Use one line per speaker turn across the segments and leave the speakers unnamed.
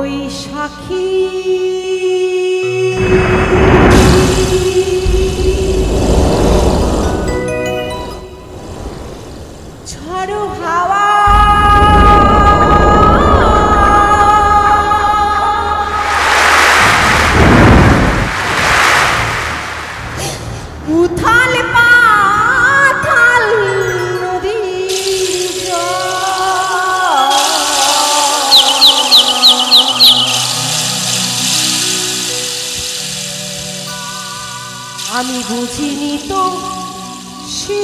বৈশাখী ঝড়ো হাওয়া উথাল পাথাল নদী আমি বুঝিনি তো সে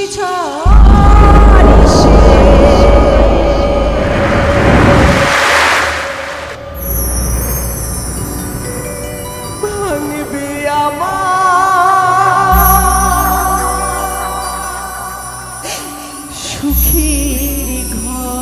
ভাঙবে আমার সুখের ঘর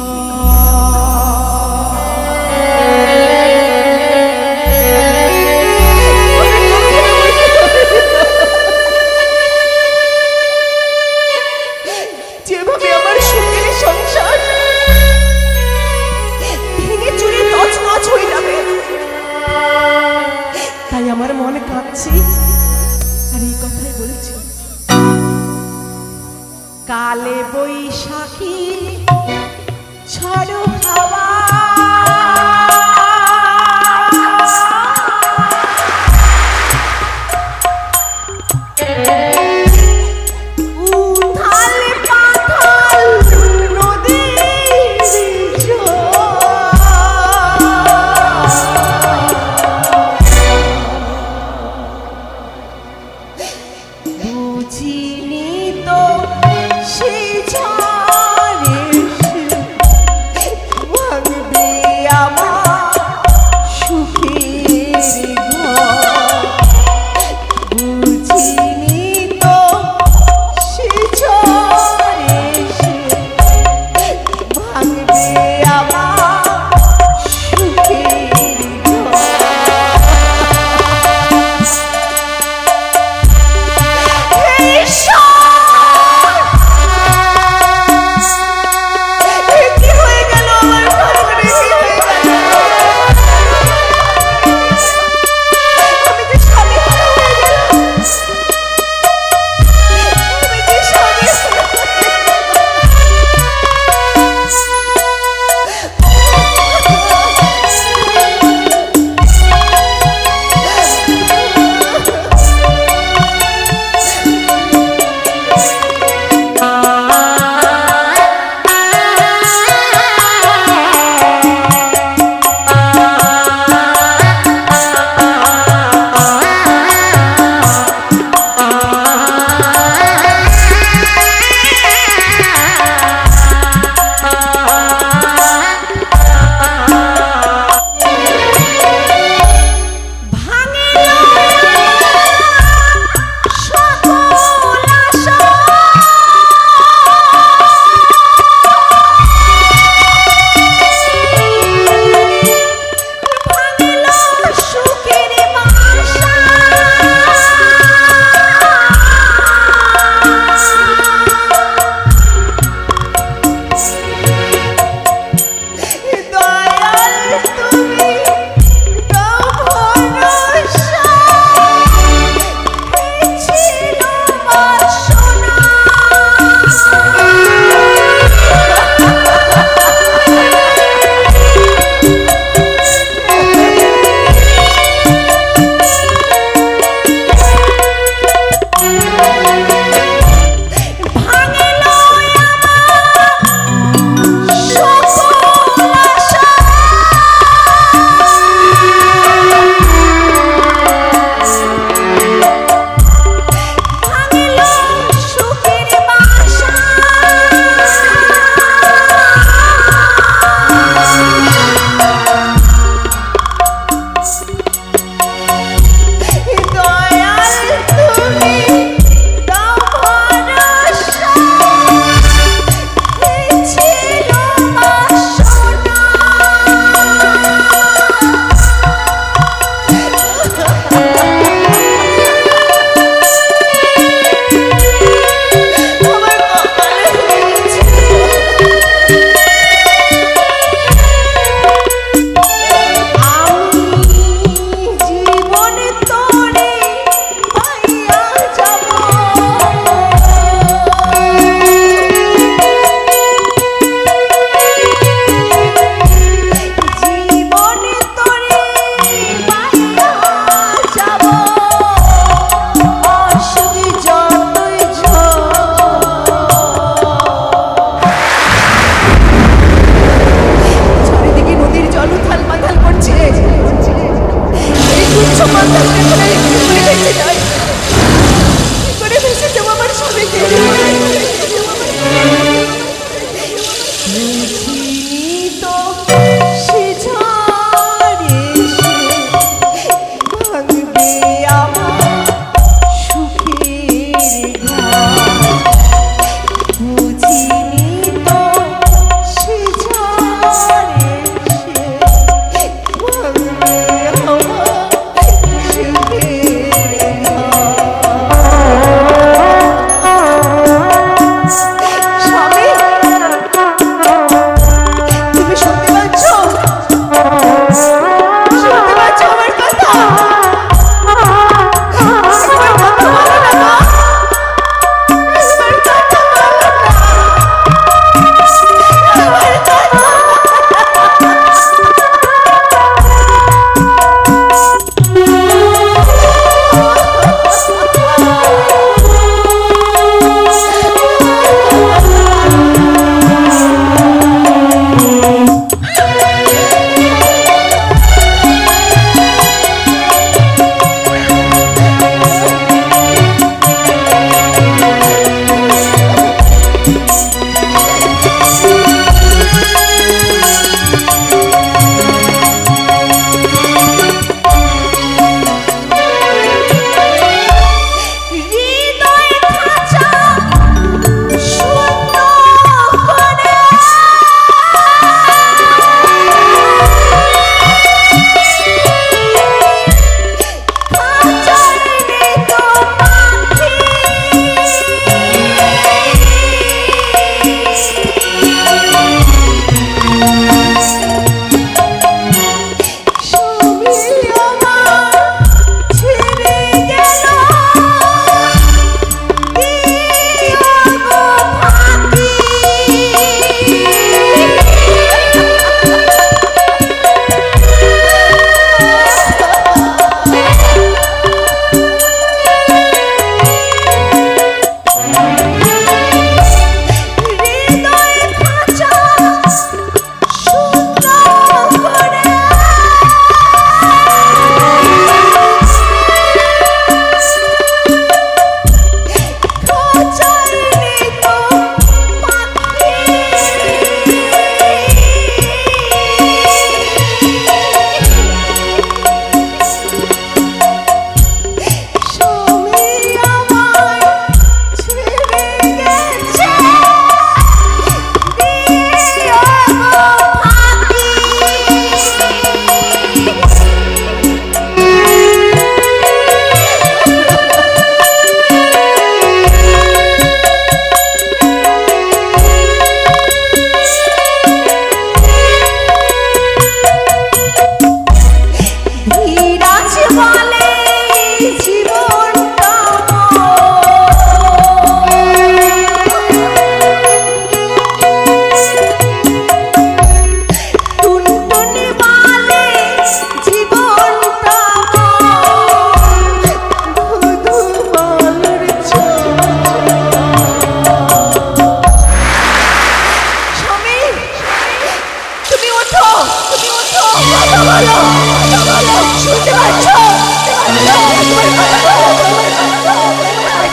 শুনতে পাচ্ছ?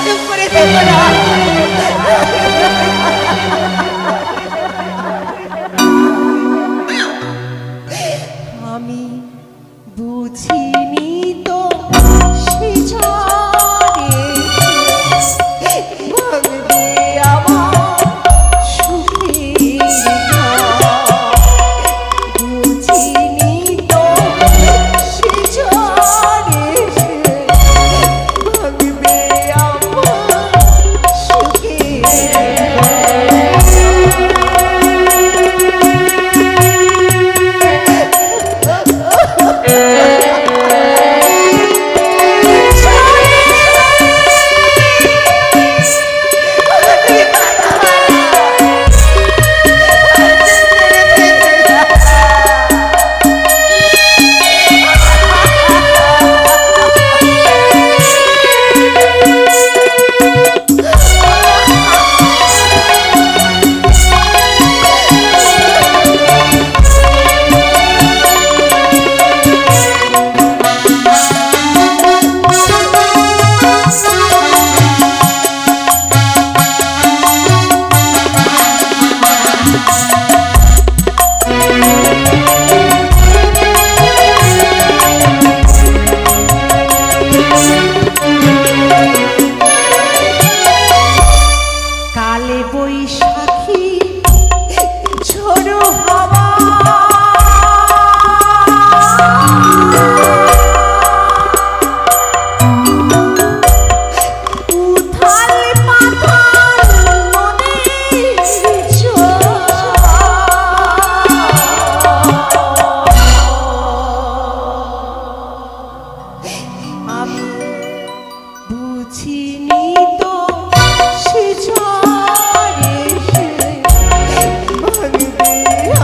চুপ করে দেখো না। আমি বুঝিনি তো সে ঝড়ে ভাঙবে আমার সুখের ঘর। বুঝিনি তো সে ঝড়ে ভাঙবে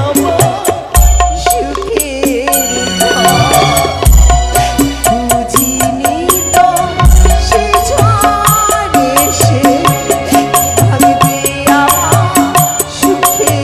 আমার সুখের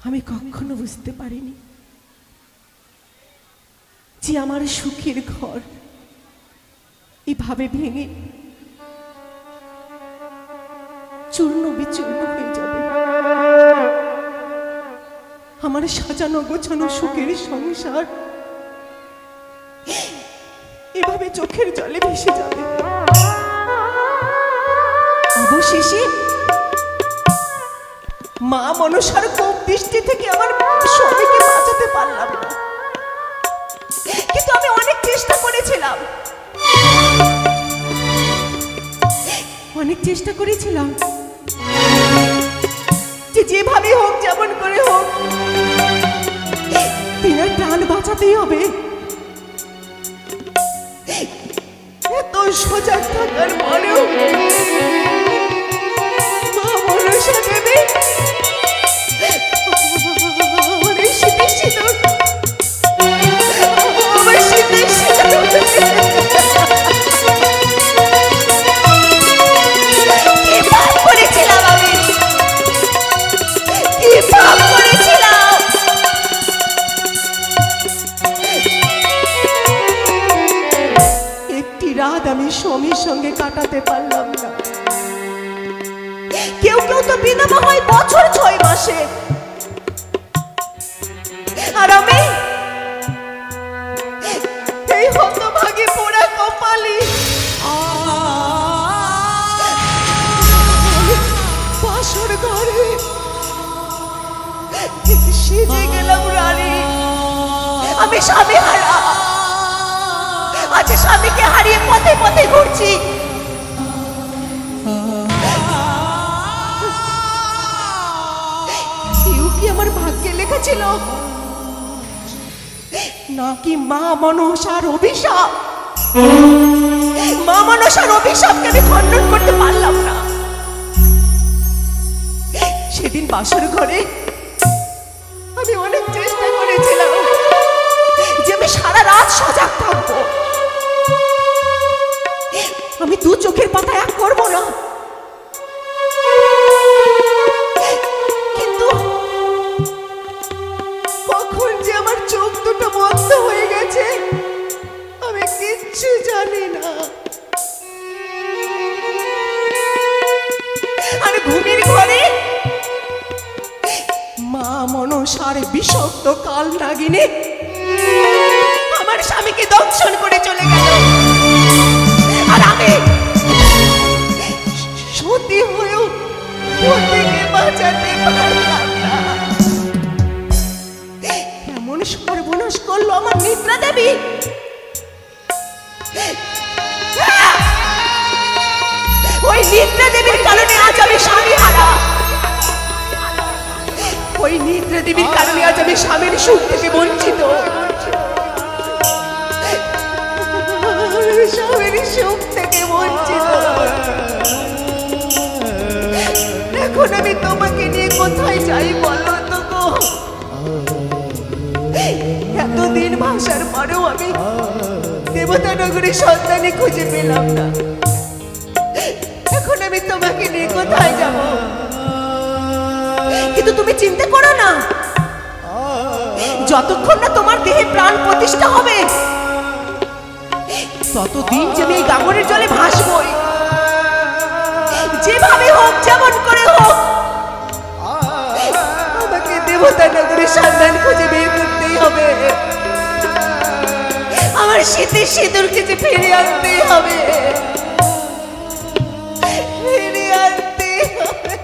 আমি কখনো বুঝতে পারিনি যে আমার সুখের ঘর এভাবে ভেঙে চূর্ণ বিচূর্ণ হয়ে যাবে। আমার সাজানো গোছানো সুখের সংসার এভাবে চোখের জলে ভেসে যাবে। অবশেষে মা মনসার কোপ দৃষ্টি থেকে আমার স্বামীকে বাঁচাতে পারলাম না, কিন্তু আমি অনেক চেষ্টা করেছিলাম, যে যেভাবে হোক যেমন করে হোক তিনার প্রাণ বাঁচাতেই হবে। এত সজাগ থাকার পরেও মা মনসা দেবী আমি স্বামীর সঙ্গে কাটাতে পারলাম না। কেউ কেউ তো বিধবা হয় বছর 6 মাসে, আর আমি এই হতভাগী পোড়া কপালি বাসর ঘরে সেজে গেলাম রানী। আমি স্বামী হারা, আজ স্বামীকে হারিয়ে পথে পথে ঘুরছি। কি আমার ভাগ্যে লেখা ছিল নাকি মা মনসার অভিশাপ? মা মনসার অভিশাপকে আমি খণ্ডন করতে পারলাম না। সেদিন বাসর ঘরে আমি অনেক চেষ্টা করেছিলাম যে আমি সারা রাত সজাগ থাকবো, আমি দু চোখের পাতা এক করবো না। কিন্তু কখন যে আমার চোখ দুটো বন্ধ হয়ে গেছে আমি কিচ্ছু জানি না। আর ঘুমের ঘরে মা মনসার বিষাক্ত কাল নাগিনে আমার স্বামীকে দংশন করে চলে গেল। আর আমি সতী হয়েও পতিকে বাঁচাতে পারলাম না। এমন সর্বনাশ করলো আমার নিদ্রা দেবী। ওই নিদ্রা দেবীর কারণে আজ আমি স্বামী হারা। ওই নিদ্রা দেবীর কারণে আজ আমি স্বামীর সুখ থেকে বঞ্চিত। স্বামীর সুখ থেকে বঞ্চিত। এখন আমি তোমাকে নিয়ে কোথায় যাই বলো তো গো? এতদিন ভাষার পরেও আমি দেবতা নগরীর সন্তানই খুঁজে পেলাম না। এখন আমি তোমাকে নিয়ে কোথায় যাব? কিন্তু তুমি চিন্তা করো না, যতক্ষণ না তোমার দেহে প্রাণ প্রতিষ্ঠা হবে ততদিন যে আমি এই গাঙ্গরের জলে ভাসবই। যেভাবে হোক, যেমন করে হোক, আমাকে দেবতা নগরীর সন্ধান খুঁজে বের করতেই হবে। আমার শীতের সিঁদুরকে যে ফিরে আনতেই হবে, ফিরে আনতে হবে।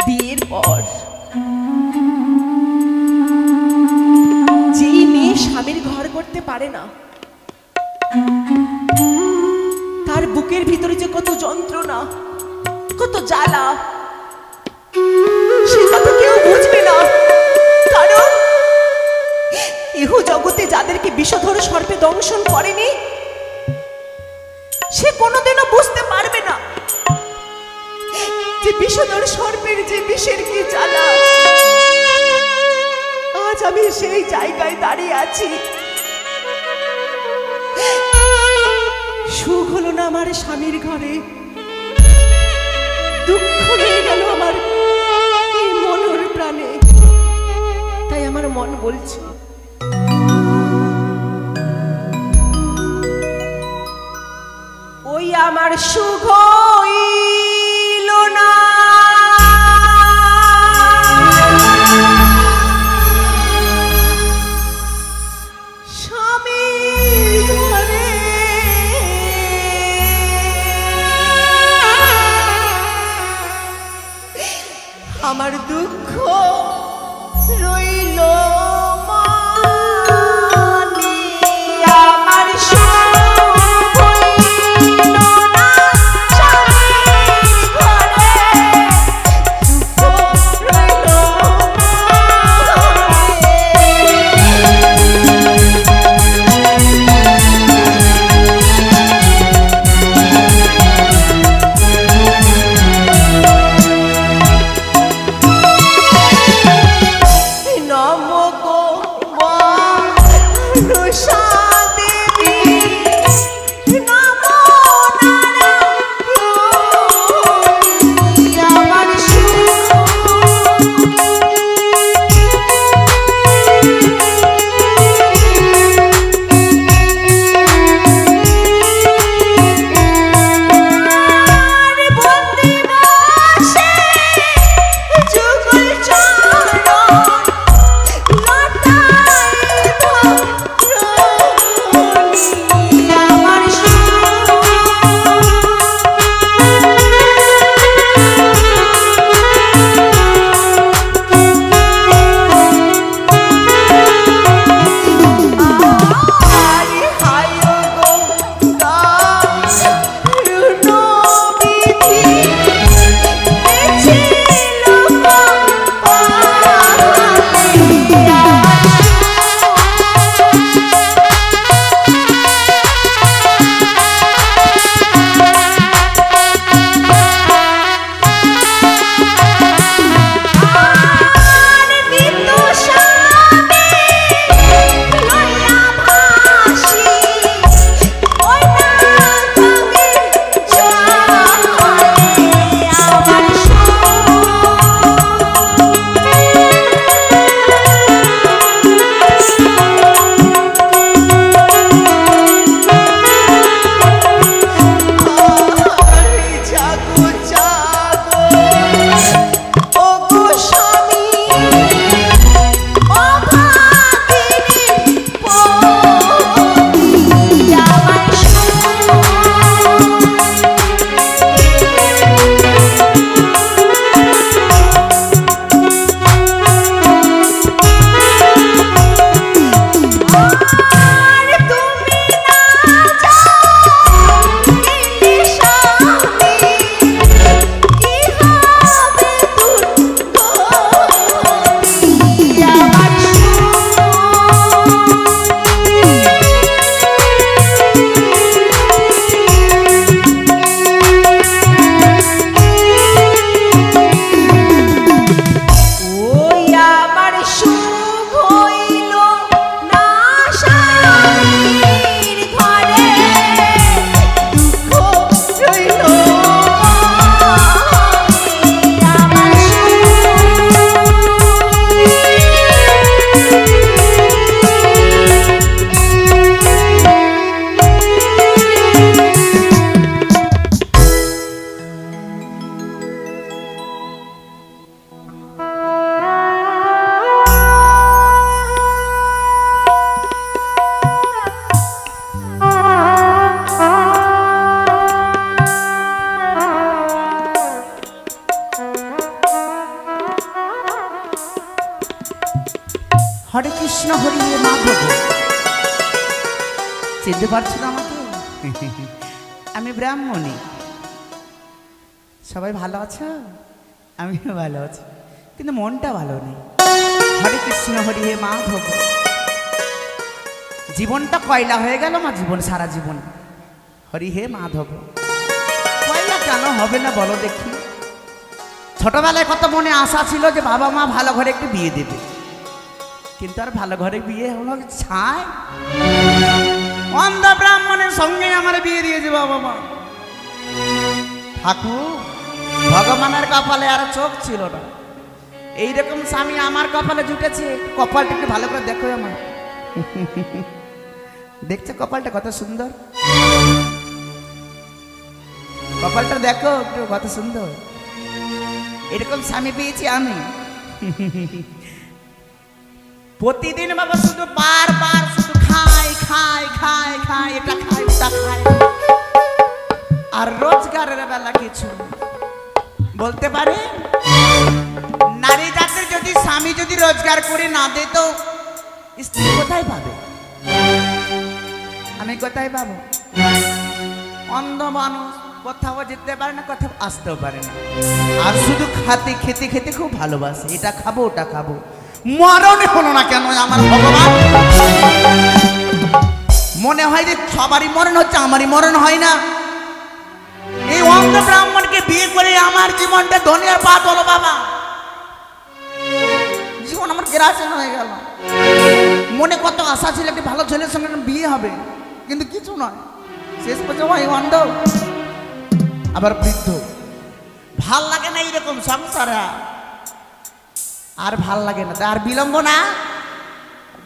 বিয়ের পর যে মেয়ে স্বামীর ঘর করতে পারে না তার বুকের ভিতরে যে কত যন্ত্রণা, কত জ্বালা, সে কথা কেউ বুঝবে না। কারণ ইহ জগতে যাদেরকে বিষধর সর্পে দংশন করেনি সে কোনোদিনও বুঝতে পারবে না যে বিষধর সর্পের যে বিষের কি জ্বালা। আজ আমি সেই জায়গায় দাঁড়িয়ে আছি। সুখ হলো না আমার স্বামীর ঘরে, দুঃখ হয়ে গেল আমার এই মনের প্রাণে। তাই আমার মন বলছে ওই আমার সুখ হইল না, স্বামীর ঘরে আমার দুঃখ রইল মনে। আমার সুখ হইল না স্বামীর ঘরে, দুঃখ রইল মনে। নমক
হরে কৃষ্ণ হরি হে মাধব। চিনতে পারছো না আমাকে? আমি ব্রাহ্মণী। সবাই ভালো আছো? আমিও ভালো আছি, কিন্তু মনটা ভালো নেই। হরে কৃষ্ণ হরি হে মাধব। জীবনটা কয়লা হয়ে গেল মা, জীবন সারা জীবন হরি হে মাধব। কয়লা কেন হবে না বলো দেখি? ছোটবেলায় কত মনে আশা ছিল যে বাবা মা ভালো ঘরে একটু বিয়ে দেবে, কিন্তু আর ভালো ঘরে বিয়ে হলো ছায়। অন্ধ ব্রাহ্মণের সঙ্গে আমার বিয়ে দিয়েছে বাবা মা। ঠাকুর ভগবানের কপালে আর চোখ ছিল না, এইরকম স্বামী আমার কপালে জুটেছে। কপালটা একটু ভালো করে দেখো আমার। দেখছো কপালটা কত সুন্দর? কপালটা দেখো একটু কত সুন্দর। এরকম স্বামী পেয়েছি আমি। প্রতিদিন বাবা শুধু বারবার শুধু খাই খাই খাই খাই, এটা খাই ওটা খাই, আর রোজগারের বেলা কিছু বলতে পারে। নারী জাতির যদি স্বামী যদি রোজগার করে না দে তো স্ত্রী কোথায় পাবে? আমি কোথায় পাবো? অন্ধ মানুষ, কোথাও যেতে পারে না, কোথাও আসতেও পারে না, আর শুধু খেতে খেতে খুব ভালোবাসে। এটা খাবো ওটা খাবো। মরণ হলো না কেন আমার ভগবান? মনে হয় যে সবারই মরণ হচ্ছে, আমারই মরণ হয় না। এই অন্ধ ব্রাহ্মণকে বিয়ে করে আমার জীবনটা ধনিয়ার পাত হলো বাবা। জীবন আমার গ্রাসন হয়ে গেল। মনে কত আশা ছিল একটি ভালো ছেলের সঙ্গে বিয়ে হবে, কিন্তু কিছু নয়। শেষ পর্যন্ত এই অন্ধ আবার বৃদ্ধ। ভাল লাগে না এইরকম সংসারে, আর ভাল লাগে না। আর বিলম্ব না,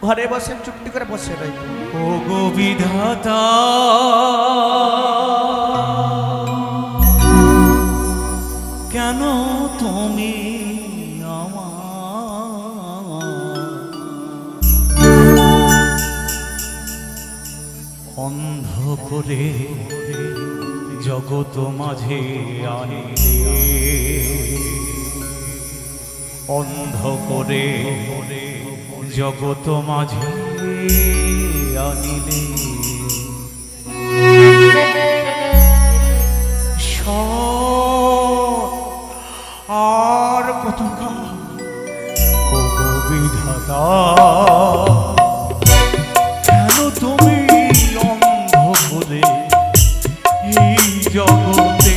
ঘরে বসে চুপটি করে বসে রই।
ও গো বিধাতা, কেন তুমি অন্ধ করে জগৎ মাঝে আনিলে, অন্ধ করে জগৎ মাঝে আনিলে, আর কত ও বিধাতা, কেন তুমি অন্ধ করে এই জগতে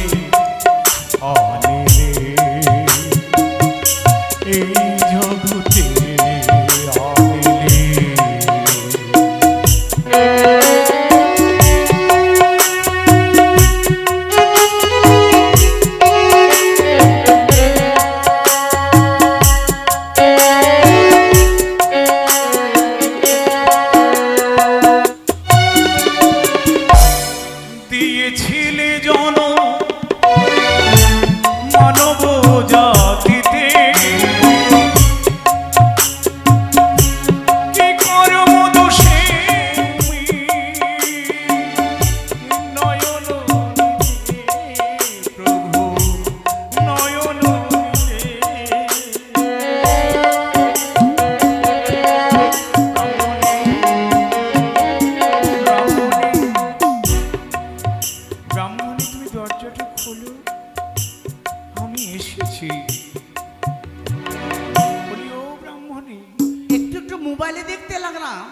আনিলে, এই জগতে
মোবাইলে দেখতে লাগলাম,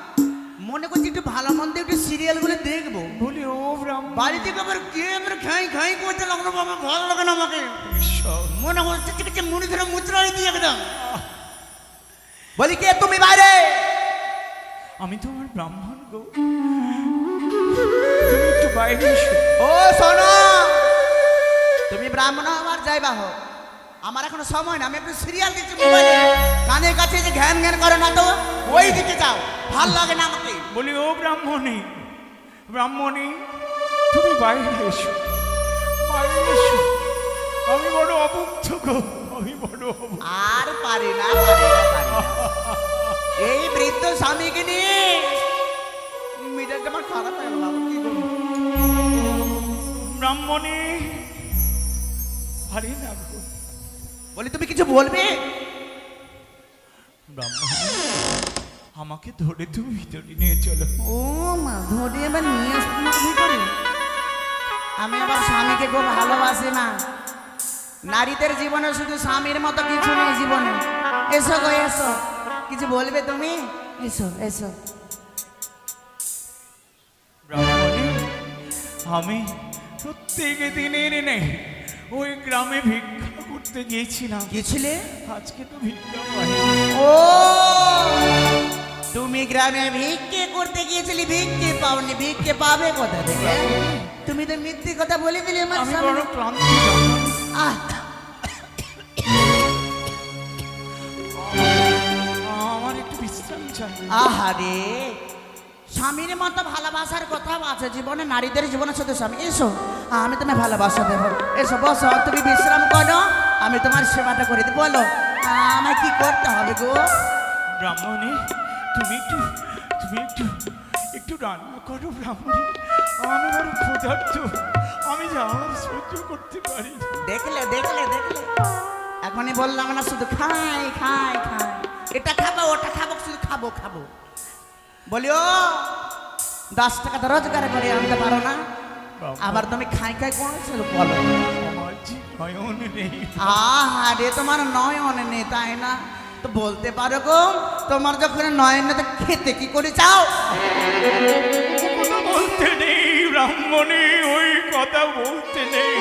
মনে করছি একটু ভালো মন্দ একটু সিরিয়ালগুলো দেখবো।
বলি ও ব্রাহ্মণ,
বাড়ি থেকে আবার গেম খাই খাই করতে লাগলো বাবা। ভালো লাগে না আমাকে, মনে হচ্ছে কিছু মুড়ি ধরে মুচড়াই দিয়ে একদম। বলি কে তুমি বাইরে?
আমি তো আমার ব্রাহ্মণ গো, তুমি একটু বাইরে এসো।
ও শোনো, তুমি ব্রাহ্মণ আমার যাইবা হোক, আমার এখনো সময় না। আমি একটু সিরিয়াল দেখছি মোবাইলে, কানের কাছে যে ঘ্যান ঘ্যান করে না তো ওই দিকে যাও, ভাল লাগে না আমাকে।
বলি ও ব্রাহ্মণী, ব্রাহ্মণী তুমি বাইরে এসো, বাইরে এসো। আমি বড় অভুক্ত গো, আমি বড় অভুক্ত।
আর পারি না, পারি না, পারি না। এই বৃদ্ধ স্বামীকে নিয়ে মিটারটা আমার খারাপ হয়ে গেল। কি করবো?
ব্রাহ্মণী পারি না গো।
বলি তুমি কিছু বলবে?
ব্রাহ্মণী আমাকে ধরে তুমি ভিতরে নিয়ে চলো।
ও মা, ধরে এবার নিয়ে আসবো তোমাকে ভিতরে? আমি আবার স্বামীকে খুব ভালোবাসি না। নারীদের জীবনে শুধু স্বামীর মতো কিছু নেই জীবনে। এসো গো এসো, কিছু বলবে তুমি? এসো এসো।
ব্রাহ্মণী, আমি প্রত্যেক দিনের নেই ওই গ্রামে ভিক্ষা করতে গিয়েছিলাম।
গেছিলে?
আজকে তো ভিক্ষা পাই।
ও, তুমি গ্রামে ভিক্ষে করতে গিয়েছিলে, ভিক্ষে পাওনি, ভিক্ষে পাবে কোথা থেকে? তুমি তো মিথ্যে কথা বলে দিলে আমার
আমি
সামনে।
বড় ক্লান্ত ব্রাহ্মণী।
আহ,
আমার একটু বিশ্রাম চাই।
আহারে, স্বামীর মতো ভালোবাসার কথা আছে জীবনে, নারীদের জীবনে শুধু স্বামী। এসো, আমি তোমায় ভালোবাসা দেবো। এসো বসো, তুমি বিশ্রাম করো, আমি তোমার সেবাটা করে দিই। বলো আমায় কি করতে হবে গো?
ব্রাহ্মণী, তুমি একটু একটু রান্না করো ব্রাহ্মণী। আমি বড় ক্ষুধার্ত, আমি যাওয়ার সহ্য করতে পারি না।
দেখলে দেখলে দেখলে, এখনই বললাম না শুধু খাই খাই খাই, এটা খাবো ওটা খাবো, শুধু খাবো খাবো। বলিও 10 টাকা তো রোজগার করে আনতে পারো না, আবার তুমি খাই খাই করেছো? বলো।
আমার যে নয়ন নেই।
আহারে, তোমার নয়ন নেই তাই না? তো বলতে পারো গো, তোমার যখন নয়ন নেই তো খেতে কি করে চাও?
কথা বলতে নেই ব্রাহ্মণী, ওই কথা বলতে নেই।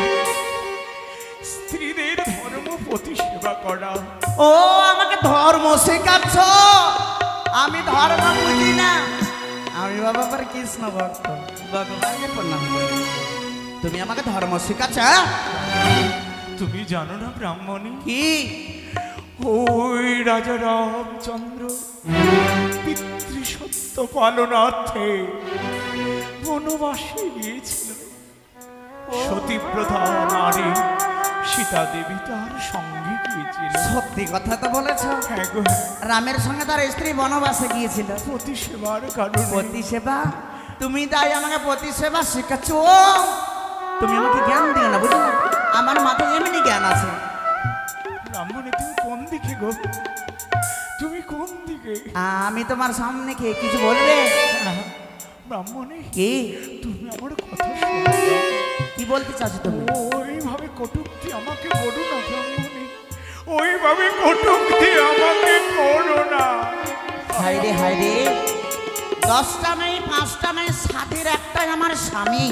স্ত্রীদের ধর্ম প্রতি সেবা করা।
ও, আমাকে ধর্ম শেখাচ্ছ? আমি ধর্ম বুঝি না। আমি বাবা পর কৃষ্ণ ভক্ত, ভগবানকে প্রণাম করি। তুমি আমাকে ধর্ম শেখাচ্ছ?
তুমি জানো না ব্রাহ্মণী,
কি?
ওই রাজা রামচন্দ্র পিতৃসত্য পালনার্থে বনবাসে গিয়েছিল। সতীব্রতা নারী সীতা দেবী তার সঙ্গে গিয়েছিল।
সত্যি কথা তো বলেছ।
হ্যাঁ গো,
রামের সঙ্গে তার স্ত্রী বনবাসে গিয়েছিল।
প্রতি সেবার কারণে।
পতি সেবা? তুমি তাই আমাকে পতি সেবা শেখাচ্ছ? তুমি আমাকে জ্ঞান দিও না, বুঝলে? আমার মাথায় এমনি জ্ঞান আছে।
ব্রাহ্মণী, তুমি কোন দিকে গো? তুমি কোন দিকে?
আমি তোমার সামনে কে কিছু বলবে?
ব্রাহ্মণী,
কি?
তুমি আমার কথা শোনো না।
কি বলতে চাচ্ছ তুমি?
ওইভাবে কটূক্তি আমাকে করো না ব্রাহ্মণী, ওইভাবে কটূক্তি আমাকে করো না।
হাইরে হাইরে, 10টা নেই 5টা নেই, 7-এর একটাই আমার স্বামী।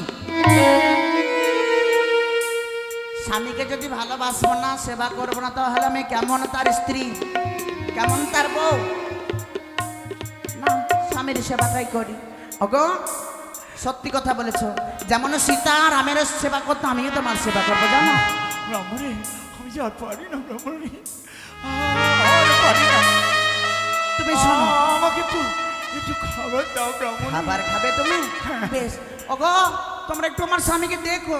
স্বামীকে যদি ভালোবাসবো না, সেবা করবো না, তাহলে আমি কেমন তার স্ত্রী, কেমন তার বউ? না, স্বামীর সেবাটাই করি। ওগো, সত্যি কথা বলেছো। যেমন সীতা রামের সেবা করতো, আমিও তোমার সেবা করবো, জানো?
ব্রাহ্মণী, আমি যে আর পারি না ব্রাহ্মণী, আর পারি না।
তুমি শোনো,
আমাকে একটু একটু খাবার দাও ব্রাহ্মণী।
খাবার খাবে তুমি? বেশ। ওগো, তোমরা একটু আমার স্বামীকে দেখো,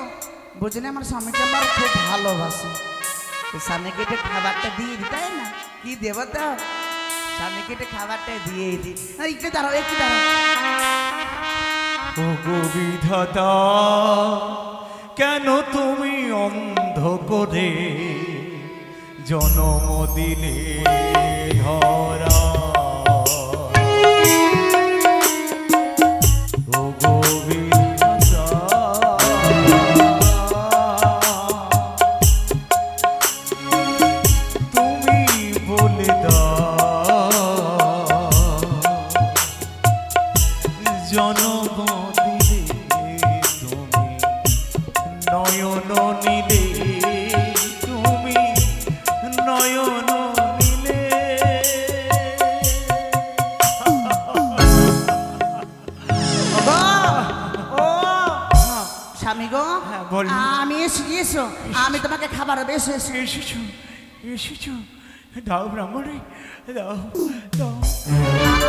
বুঝলে? আমার স্বামীকে আমার খুব ভালোবাসে। তো স্বামীকে একটু খাবারটা দিয়ে দিই, তাই না? কি দেবো তো? স্বামীকে একটু খাবারটা দিয়ে দিই। একটু দাঁড়াও, একটু দাঁড়াও।
ও গো বিধাতা, কেন তুমি অন্ধ করে জনম দিলে ধরা? ও গো বিধাতা, তুমি বলে দাও জনম দিলে তুমি, নয়ন নিলে তুমি, নয়ন নিলে।
ওগো, ও স্বামী গো,
হ্যাঁ, বল।
আমি এসো, আমি তোমাকে খাবার বেশ
এসেছো এসেছো, দাও ব্রাহ্মণী, দাও দাও।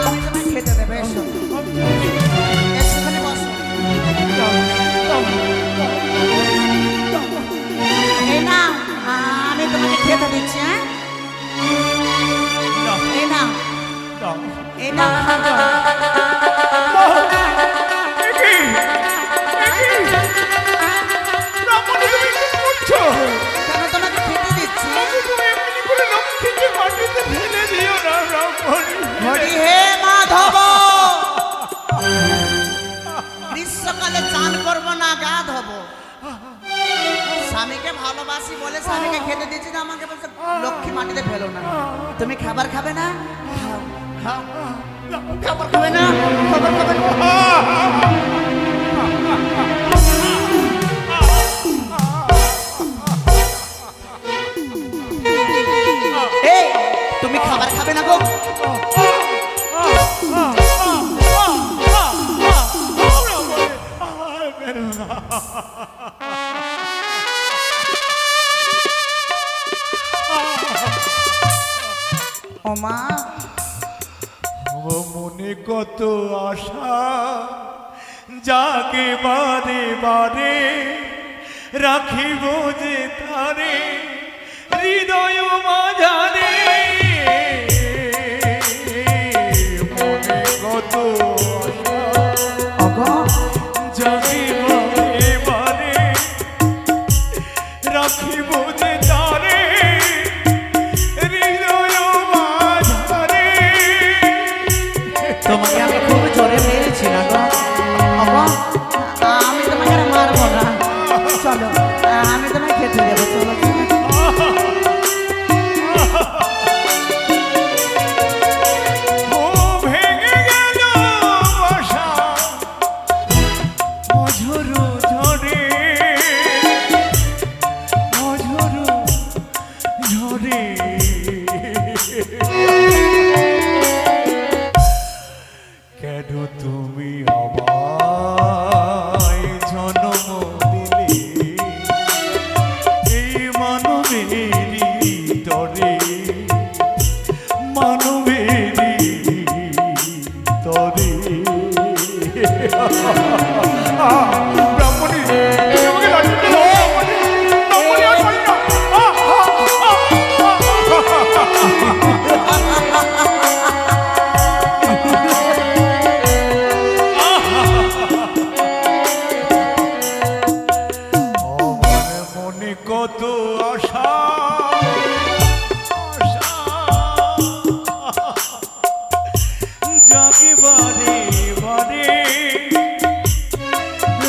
আমি তোমাকে খেতে দেবো। এসো,
আমি যাচ্ছি।
এসো, এখানে বসো।
দাও, দাও, দাও, দাও।
এই না, আমি তোমাকে খেতে দিচ্ছি। হ্যাঁ,
দাও,
এই না,
দাও।
এই না, খাবো।
একি, একি, ব্রাহ্মণী, তুমি কি করছো?
কেন তোমাকে খেতে দিচ্ছি?
তুমি এমনি করে লক্ষ্মীকে মাটিতে ফেলে দিও না ব্রাহ্মণী।
হরি হে মাধব। স্নান করবো না গা ধোবো। স্বামীকে ভালোবাসি বলে স্বামীকে খেতে দিচ্ছি না, আমাকে বলছে লক্ষ্মী মাটিতে ফেলো না। তুমি খাবার খাবে না? খাও খাও। খাবার খাবে না? খাবার খাবে না? এই তুমি খাবার খাবে না গো? ও মা,
আমার মনে কত আশা যাকে বারে বারে রাখিব যে তারে হৃদয় মাঝারে। মনে কত আশা
ওগো
যাকে বারে বারে রাখিব যে তারে হৃদয় মাঝারে।
তোমাকে আমি খুব জোরে মেরেছি না গো। ওগো আমি তোমাকে আর মারবো না, চলো আমি তোমায় খেতে দেবো, চলো চলো।
ও ভেঙে গেল বাসা অঝোর ঝড়ে, অঝোর ঝড়ে। কেন তুমি আমায় জন্ম দিলে এই মানবেরই তরে, মানবেরই তরে। ব্রাহ্মণী, তুমি আমাকে লাঠি দিলে, ব্রাহ্মণী, ব্রাহ্মণী, আর পারি না। আমার মনে কত আশা, আশা যাকে বারে বারে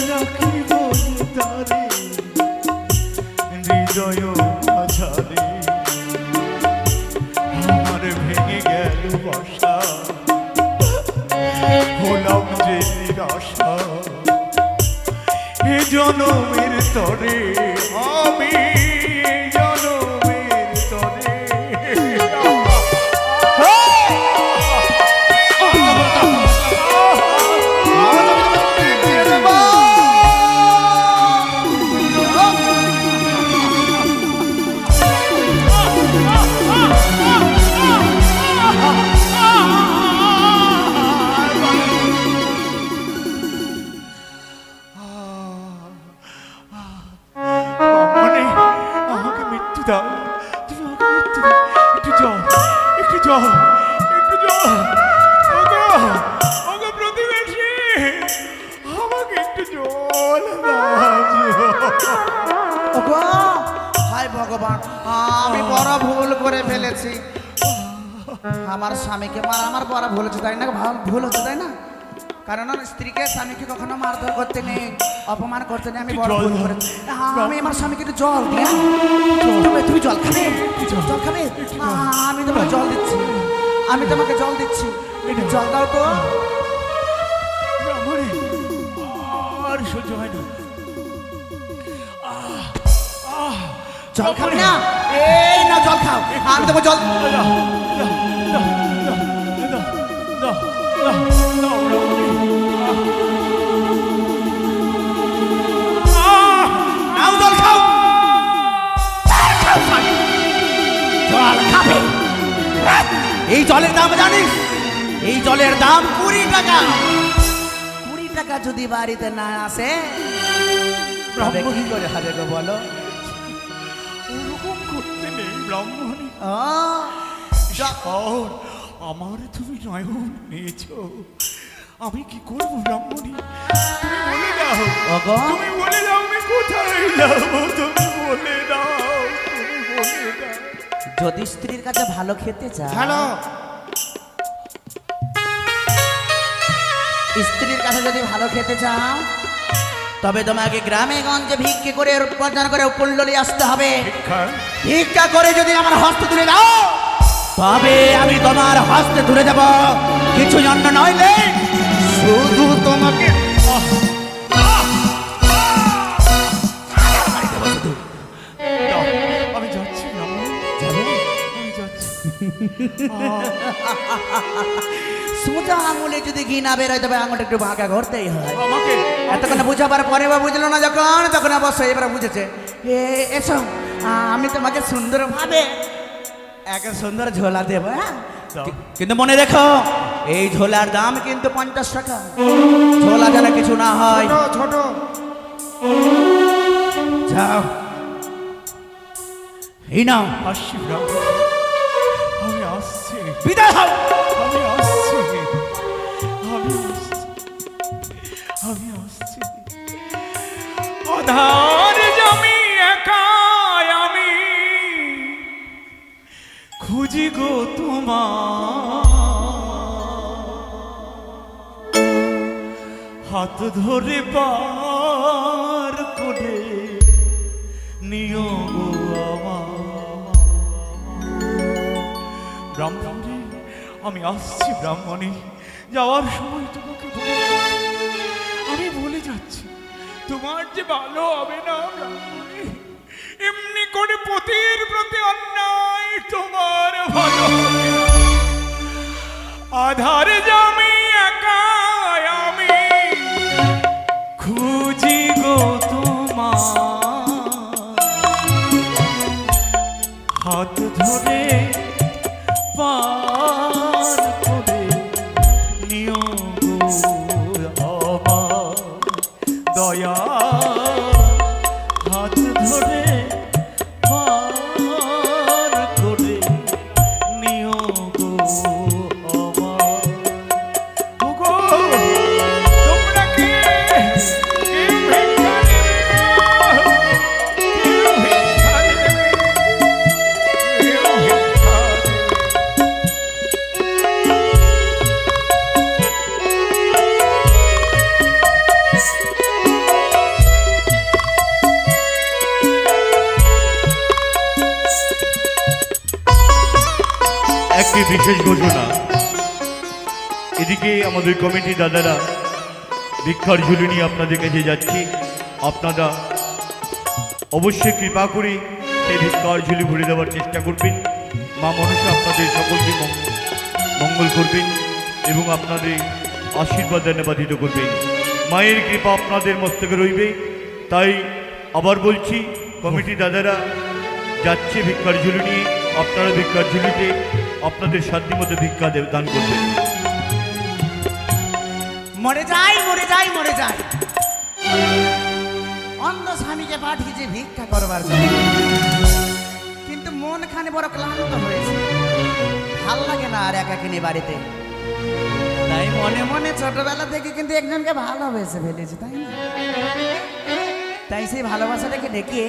রাখিব যে তারে হৃদয় মাঝারে। আমার ভেঙে গেল বাসা, হলাম যে নিরাশা এ জনমের তরে, আমি এ জনমের তরে। ব্রাহ্মণী, আমাকে মৃত্যু দাও, তুমি আমাকে মৃত্যু দাও। একটু জল, একটু জল, একটু জল। ওগো, ওগো প্রতিবেশী, আমাকে একটু জল দাও।
ওগো হায় ভগবান, আমি বড় ভুল করে ফেলেছি। আমার স্বামীকে মারা আমার বড় ভুল হচ্ছে, তাই না? ভুল হচ্ছে, তাই না? কারণ স্ত্রীকে স্বামীকে কখনো মারধর করতে নেই, অপমান করতে নেই। আমি বড় ভুল করেছি। আমি আমার স্বামীকে একটু জল দিয়ে, তুমি জল খাবে? জল খাবে? আমি তোমাকে জল দিচ্ছি, আমি তোমাকে জল দিচ্ছি, একটু জল দাও তো।
ব্রাহ্মণী, আর সহ্য হয় না।
জল খাবে না? এই না জল খাও, আমি তোমাকে জল। নাও জল খাও। জল খাবে? এই জলের দাম জানিস? এই জলের দাম 20 টাকা। 20 টাকা যদি বাড়িতে না আসে তবে কি করে হবে গো বলো?
ওরকম করতে নেই ব্রাহ্মণী।
শহর
আমার তুমি নয়ন নিয়েছো, আমি কি করবো ব্রাহ্মণী? তুমি বলে দাও, তুমি বলে দাও আমি কোথায় যাবো, তুমি বলে দাও, তুমি বলে দাও।
যদি স্ত্রীর কাছে ভালো খেতে চাও,
হ্যালো,
স্ত্রীর কাছে যদি ভালো খেতে চাও তবে তোমাকে গ্রামে গঞ্জে ভিক্ষে করে উপার্জন করে কুণ্ডলী আসতে হবে।
ভিক্ষা
ভিক্ষা করে যদি আমার হস্তে তুলে দাও তবে আমি তোমার হস্তে তুলে দেব, কিছু জন্য নইলে শুধু তোমাকে
দাও, আমি যাচ্ছি ব্রাহ্মণ, আমি যাচ্ছি।
সোজা আঙুলে যদি ঘি না বেরোয় তবে আঙুলটা একটু বাঁকা করতেই হয়।
আমাকে
এতক্ষণ বুঝাবার পরে বা বুঝলো না যখন, তখন অবশ্যই এবার বুঝেছে। এসো, আমি তোমাকে সুন্দরভাবে একটা সুন্দর ঝোলা দেব। হ্যাঁ,
দাও।
কিন্তু মনে রেখো এই ঝোলার দাম কিন্তু 50 টাকা। ঝোলা যেন কিছু না হয়।
ছোট
যাও, এই নাও,
আসছি ব্রাহ্মণ, আমি আসছি,
বিদায় হও।
আমি আসছি, আমি আসছি, আমি আসছি। আধার জমি একাই আমি খুঁজি গো তোমার, হাত ধরে পার করে নিও গো আমার। ব্রাহ্মণী, আমি আসছি ব্রাহ্মণী, যাওয়ার সময় তোমাকে আমি বলে যাচ্ছি, তোমার যে ভালো হবে না ব্রাহ্মণী, এমনি করে পতির প্রতি অন্যায় তোমার ভালো হবে না। আধার জমি একাই আমি খুঁজি গো তোমার, হাত ধরে পার করে নিও গো আমার দয়া, হাত ধরে পার করে নিও গো আমার। ওগো, তোমরা কে? কেউ ভিক্ষা দেবে না, কেউ ভিক্ষা দেবে না, কেউ ভিক্ষা দেবে না। একটি বিশেষ ঘোষণা, এদিকে আমাদের কমিটি দাদারা ভিক্ষার ঝুলি নিয়ে আপনাদের কাছে যাচ্ছি। আপনারা অবশ্যই কৃপা করে সেই ভিক্ষার ঝুলি ভরে দেওয়ার চেষ্টা করবেন। মা মনসা আপনাদের সকলকে মঙ্গল করবেন এবং আপনাদের আশীর্বাদ নিবাদিত করবেন। মায়ের কৃপা আপনাদের মস্তকে রইবে। তাই আবার বলছি, কমিটি দাদারা যাচ্ছে ভিক্ষার ঝুলি নিয়ে, আপনারা ভিক্ষার ঝুলিতে আপনাদের সাধ্য মতো ভিক্ষা দান করবেন।
মরে যাই, মরে যাই, মরে যাই। অন্ধ স্বামীকে পাঠিয়েছে ভিক্ষা করবার জন্য, কিন্তু মন খানে বড় ক্লান্ত হয়েছে, ভাল লাগে না আর একাকিনী বাড়িতে। তাই মনে মনে ছোটবেলা থেকে কিন্তু একজনকে ভালোবেসে ফেলেছি, তাই না? তাই সেই ভালোবাসাটাকে ডেকে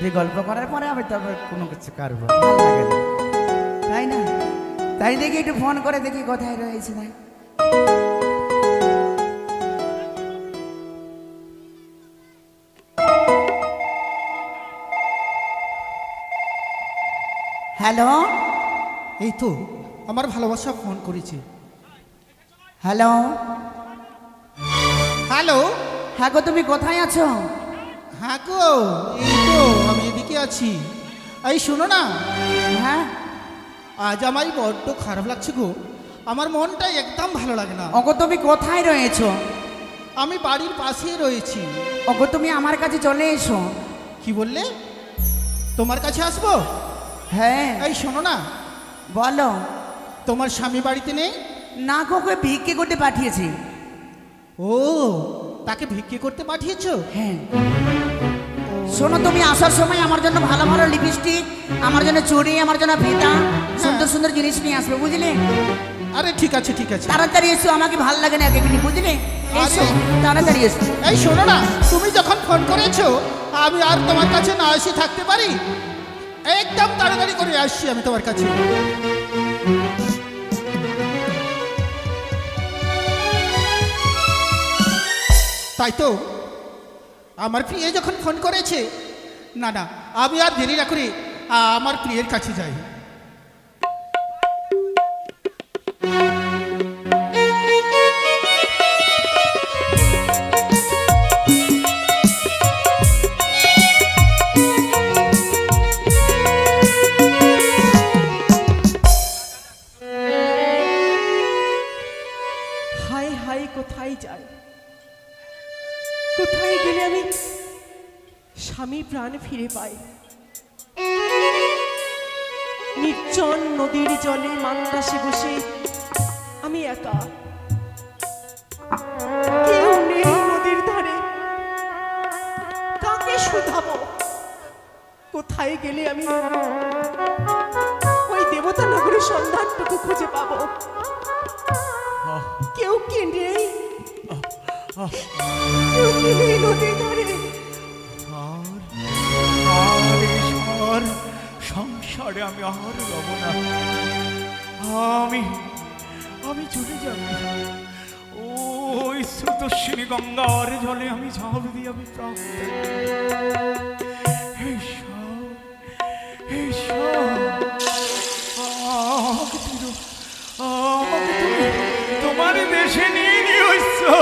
যে গল্প করার পরে আমি তবে কোনো কিছু করবো, ভালো লাগে না, তাই না? তাই দেখি একটু ফোন করে দেখি কোথায় রয়েছে। তাই হ্যালো,
এই তো আমার ভালোবাসা ফোন করেছে।
হ্যালো,
হ্যালো,
হ্যাঁ গো, তুমি কোথায় আছো?
হ্যাঁ গো, এই তো আমি এদিকে আছি। এই শোনো না,
হ্যাঁ,
আজ আমার বড্ড খারাপ লাগছে গো, আমার মনটা একদম ভালো লাগে না।
ওগো, তুমি কোথায় রয়েছো?
আমি বাড়ির পাশেই রয়েছি।
ওগো, তুমি আমার কাছে চলে এসো।
কি বললে? তোমার কাছে আসবো?
হ্যাঁ,
এই শোনো না,
বলো।
তোমার স্বামী বাড়িতে নেই?
না গো, ওকে ভিক্ষে করতে পাঠিয়েছি।
ও, তাকে ভিক্ষে করতে পাঠিয়েছো?
হ্যাঁ, শোনো, তুমি আসার সময় আমার জন্য ভালো ভালো লিপস্টিক, আমার জন্য চুড়ি, আমার জন্য ফিতা, সুন্দর সুন্দর জিনিস নিয়ে আসবে, বুঝলে?
আরে ঠিক আছে, ঠিক আছে।
তাড়াতাড়ি এসো, আমাকে ভালো লাগে না একেবারে, বুঝলে? এসো, তাড়াতাড়ি এসো।
এই শোনো না, তুমি যখন ফোন করেছো আমি আর তোমার কাছে না এসে থাকতে পারি? একদম তাড়াতাড়ি করে আসছি আমি তোমার কাছে। তাই তো আমার প্রিয় যখন ফোন করেছে, না না, আমি আর দেরি না করে আমার প্রিয়ের কাছে যাই।
হায় হায়, কোথায় যাই? কোথায় গেলে আমি স্বামী প্রাণ ফিরে পাই? নির্জন নদীর জলে মান্দাসে বসে আমি একা, কেউ নেই নদীর ধারে, কাকে শুধাবো? কোথায় গেলে আমি ওই দেবতা নগরীর সন্ধানটুকু খুঁজে পাবো? কেউ কি নেই? কেউ কি নেই নদীর ধারে?
আর সংসারে আমি আর রব না। আমি চলে যাব ওই স্রোতস্বিনী গঙ্গার জলে, আমি ঝাঁপ দিয়ে আমি প্রাণ তোমার দেশে নিয়ে নিয়েছো।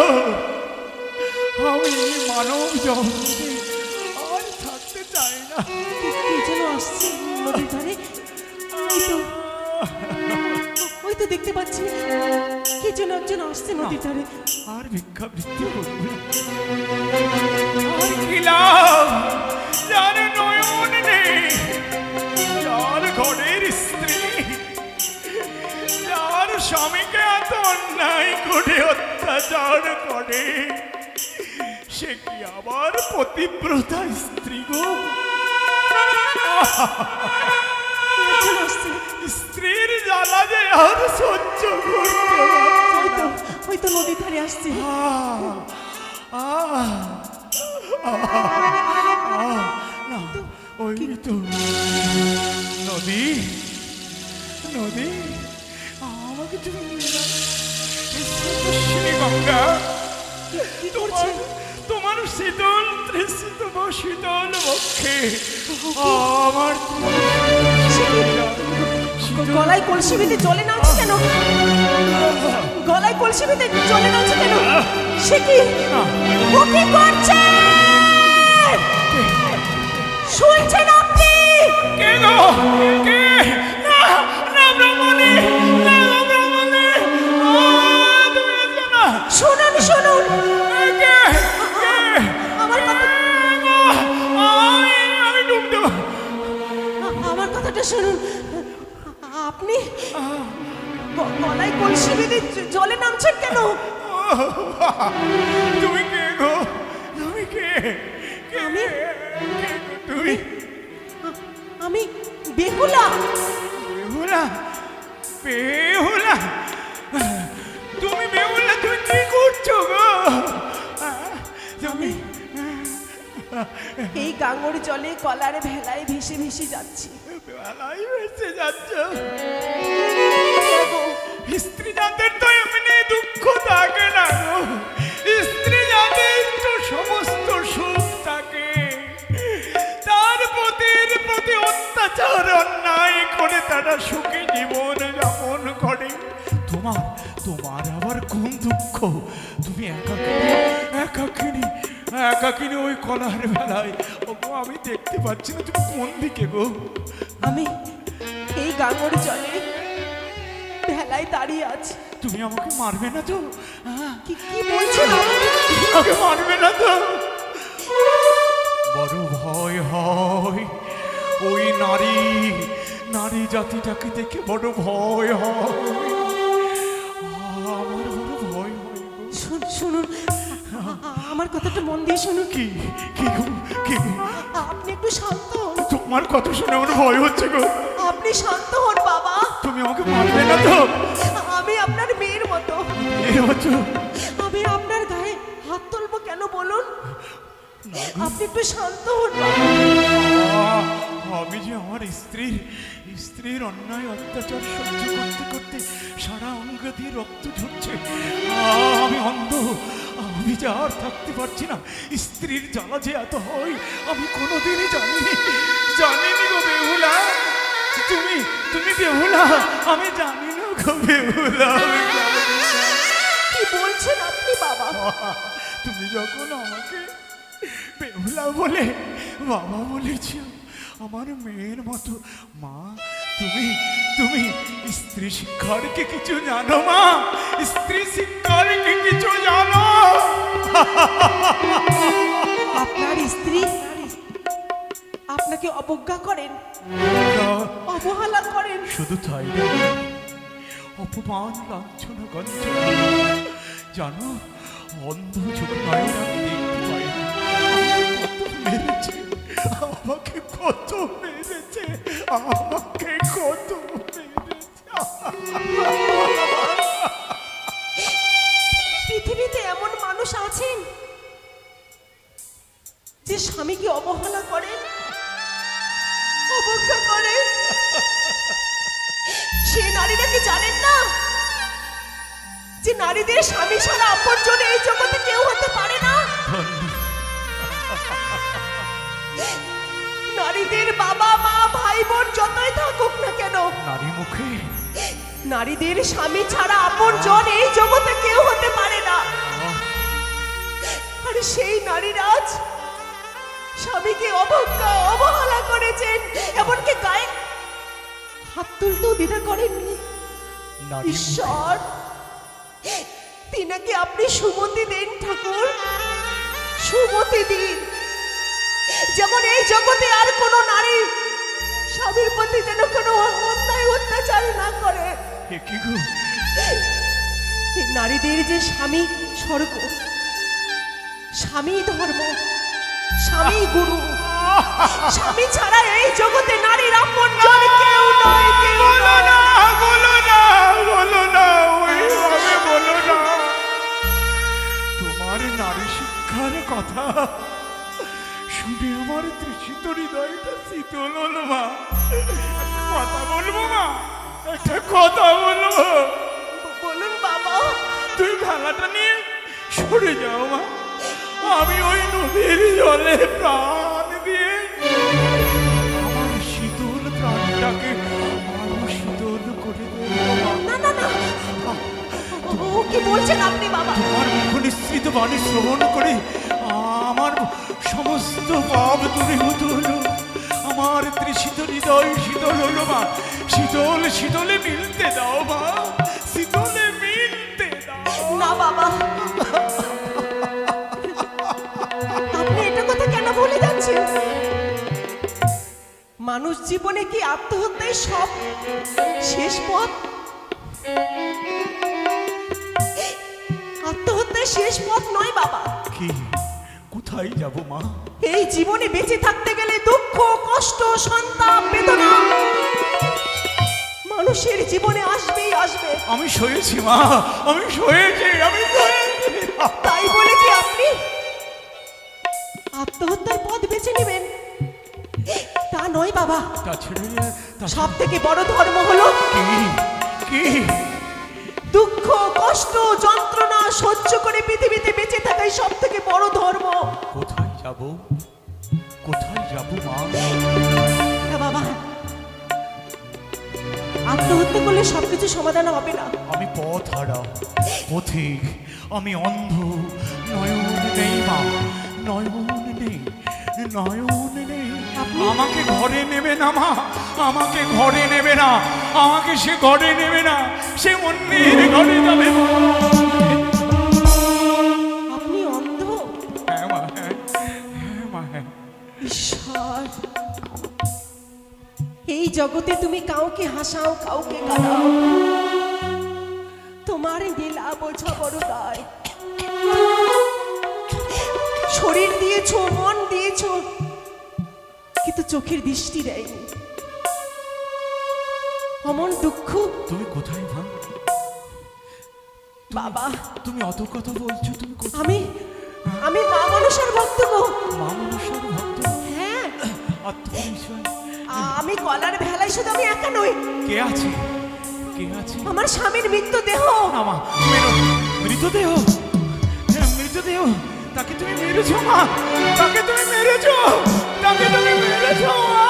আমি মানব জগতে আর থাকতে চাই না।
কে যেন আসছে নদীর ধারে, ওই তো দেখতে পাচ্ছি কে যেন একজন আসছে নদীর ধারে।
আর ভিক্ষাবৃত্তি করবো না। আর কি লাভ যার নয়ন নেই, যার ঘরের স্ত্রী, যার স্বামীকে এত অন্যায় করে অত্যাচার করে, সে কি আবার পতিব্রতা স্ত্রী গো? স্ত্রীর জ্বালা যে আর সহ্য করতে
ওই তো নদীর ধারে আসছে।
না, ওই তো নদী, নদী, আমাকে তুমি গঙ্গা, তোমার শীতল তৃষিত শীতল বক্ষে আমার
গলায় কলসি বেঁধে জলে নামছে কেন? গলায় কলসি বেঁধে জলে নামছে কেন? সে কি? ও কি করছে? শুনছেন আপনি?
কে গো? কে? না না ব্রাহ্মণী, না ব্রাহ্মণী, তুমি এসো না।
শুনুন শুনুন,
কে?
আমার কথা,
আমি ডুব দেব।
আমার কথাটা শুনুন। আপনি গলায় কলসি বেঁধে জলে নামছেন কেন?
তুমি কে গো? তুমি কে?
আমি
তুমি
আমি বেহুলা।
বেহুলা? বেহুলা? তুমি বেহুলা? তুমি কি করছো গো? তুমি
এই গাঙ্গর জলে কলার ভেলায় ভেসে ভেসে যাচ্ছি।
বেলায় ভেসে যাচ্ছ? স্ত্রী জাতের তো এমনি দুঃখ থাকে না গো। স্ত্রী জাতের তো সমস্ত সুখ থাকে। তার পতির প্রতি অত্যাচার অন্যায় করে তারা সুখী জীবন যাপন করে। তোমার আবার কোন দুঃখ? তুমি একাকিনী ওই কলার বেলায়। ওগো, আমি দেখতে পাচ্ছি না তুমি কোন দিকে গো?
আমি এই গাঙ্গর জলে ভেলায় দাঁড়িয়ে আছি।
তুমি আমাকে মারবে না তো?
কি বলছেন?
আমাকে মারবে না তো? বড় ভয় হয় ওই নারী জাতিটাকে দেখে, বড় ভয় হয়। আমার বড় ভয় হয় গো।
শুনুন, আমার কথাটা মন দিয়ে শুনুন।
কি গো?
আপনি একটু শান্ত হন।
তোমার কথা শুনে আমার ভয় হচ্ছে গো।
আপনি শান্ত হন বাবা।
তুমি আমাকে মারবে না তো?
আমি আপনার মেয়ের মতো।
এর হচ্ছে
আমি আপনার গায়ে হাত তুলবো কেন বলুন? আপনি একটু শান্ত হন বাবা।
আমি যে আমার স্ত্রীর অন্যায় অত্যাচার সহ্য করতে করতে সারা অঙ্গ দিয়ে রক্ত ঝরছে। আমি অন্ধ, আমি যে আর থাকতে পারছি না। স্ত্রীর জ্বালা যে এত হয় আমি কোনোদিনই জানিনি গো বেহুলা। তুমি বেহুলা, আমি জানি না গো বেহুলা।
কি বলছেন আপনি বাবা?
তুমি যখন আমাকে বেহুলা বলে বাবা বলেছ, আমার মেয়ের মতো মা, তুমি স্ত্রী শিক্ষার কি কিছু জানো মা? স্ত্রী শিক্ষার কি কিছু জানো?
আপনার স্ত্রী আপনাকে অবজ্ঞা করেন, অবহেলা করেন।
শুধু তাই না, অপমান, লাঞ্ছনা, গঞ্জনা। জানো, অন্ধ চোখ নয়ন আমি দেখতে পাই না। আমাকে কত মেরেছে, আমাকে কত মেরেছে।
পৃথিবীতে এমন মানুষ আছেন যে স্বামীকে অবহেলা করেন, অবজ্ঞা করেন? সে নারীরা কি জানেন না যে নারীদের স্বামী ছাড়া আপনজন এই জগতে কেউ হতে পারে না? নারীদের বাবা মা ভাই বোন যতই থাকুক না কেন,
নারী মুখে
নারীদের স্বামী ছাড়া আপনজন এই জগতে কেউ হতে পারে না। আর সেই নারীরা আজ স্বামীকে অবজ্ঞা অবহেলা করেছেন, এমনকি গায়ে হাত তুলতেও দ্বিধা করেননি।
নারী
ঈশ্বর, তিনাকে আপনি সুমতি দিন ঠাকুর, সুমতি দিন, যেমন এই জগতে আর কোন নারী স্বামীর প্রতি যেন কোনো অন্যায় অত্যাচার না করে।
কি গো,
এই নারীদের যে স্বামী স্বর্গ, স্বামী ধর্ম, স্বামী গুরু, স্বামী ছাড়া এই জগতে নারীর আপনজন কেউ নয়, কেউ নয়।
বলো না, বলো না, ওইভাবে বলো না। তোমার নারী শিক্ষার কথা শুনে আমার তৃষিত হৃদয়টা শীতল হলো মা। একটা কথা বলবো মা, একটা কথা বলবো।
বলুন বাবা।
তুই ভেলাটা নিয়ে সরে যাও মা, আমি ওই নদীর জলে প্রাণ দিয়ে আমার শীতল প্রাণটাকে আরো শীতল করে দেবো মা।
না না না, ও কি বলছেন আপনি বাবা?
তোমার মুখ নিঃসৃত বাণী শ্রবণ করে আমার সমস্ত পাপ দূরীভূত হলো। আমার তৃষিত হৃদয় শীতল হলো মা। শীতল শীতলে মিলতে দাও মা, শীতলে মিলতে দাও।
না বাবা, আপনি এটা কথা কেন বলে যাচ্ছেন? মানুষ জীবনে কি আত্মহত্যাই সব শেষ পথ? আত্মহত্যাই শেষ পথ নয় বাবা।
কি, কোথায় যাব মা?
এই জীবনে বেঁচে থাকতে গেলে দুঃখ, কষ্ট, সন্তাপ, বেদনা মানুষের জীবনে আসবেই আসবে।
আমি সয়েছি মা, আমি সয়েছি, আমি সয়েছি।
তাই বলে কি আপনি আত্মহত্যার পথ বেছে নেবেন? তা নয় বাবা। সব থেকে বড় ধর্ম হলো
কি?
দুঃখ, কষ্ট, যন্ত্রণা সহ্য করে পৃথিবীতে বেঁচে থাকাই সব থেকে বড় ধর্ম।
কোথায় যাব, কোথায় যাব মা?
হ্যাঁ বাবা, আত্মহত্যা করলে সবকিছু সমাধান হবে না।
আমি পথ হারা, পথিক, আমি অন্ধ। নয়ন নেই মা, নয়ন নেই, নয়ন নেই। আমাকে ঘরে নেবে না মা, আমাকে ঘরে নেবে না, আমাকে সে ঘরে নেবে না, সে অন্যের ঘরে যাবে মা।
আপনি অন্ধ?
হ্যাঁ মা, হ্যাঁ, হ্যাঁ মা, হ্যাঁ।
ঈশ্বর, এই জগতে তুমি কাউকে হাসাও, কাউকে কাঁদাও, তোমার লীলা বোঝা বড় দায়। শরীর দিয়েছো, মন দিয়েছো, কিন্তু চোখের দৃষ্টি দেয়নি। অমন দুঃখ।
তুমি কোথায় মা?
বাবা,
তুমি অত কথা বলছো, তুমি কোথায়?
আমি আমি মা মনসার ভক্ত গো।
মা মনসার ভক্ত।
হ্যাঁ,
আত্মপরিচয়।
আমি কলার ভেলায় শুধু আমি একা নই,
কে আছে? কে আছে?
আমার স্বামীর মৃত্যুদেহ।
আমা মৃতদেহ। হ্যাঁ, মৃতদেহ। তাকে তুমি মেরেছো মা, তাকে তুমি মেরেছো, তাকে তুমি মেরেছো মা।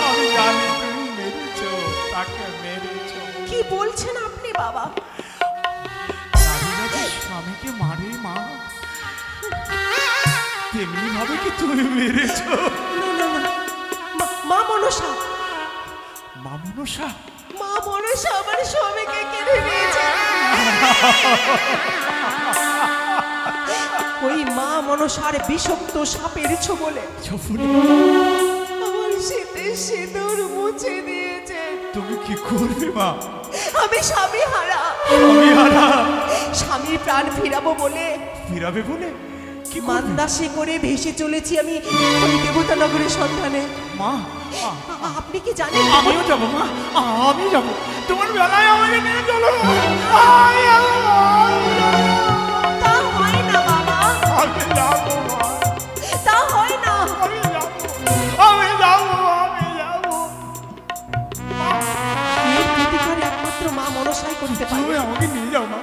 আমি জানি তুমি মেরেছো, তাকে মেরেছো।
কি বলছেন আপনি বাবা?
নারীরা যে স্বামীকে মারে মা, তেমনি ভাবে কি তুমি মেরেছো?
না না না, মা মনসা,
মা মনসা।
মা মনসা আমার স্বামীকে কেড়ে নিয়েছে। ওই মা মনসার বিষাক্ত সাপের ছোবলে
ছফুনি,
আমার শীতের সিঁদুর মুছে দিয়েছে।
তুমি কি করবে মা?
আমি স্বামী হারা,
আমি হারা।
স্বামীর প্রাণ ফিরাবো বলে
ফিরাবে বলে কি করবে?
মান্দাসে করে ভেসে চলেছি আমি ওই দেবতা নগরের সন্ধানে।
মা,
আপনি কি জানেন?
আমিও যাবো মা, আমি যাবো তোমার বেলায়, আমাকে নিয়ে চলো।
তা হয় না বাবা,
আমি যাবো মা,
তা হয় না।
আমি যাবো, আমি যাবো, আমি যাবো।
এর প্রতিকার একমাত্র মা মনসাই করতে
তুমি
পারে।
আমাকে নিয়ে যাও মা।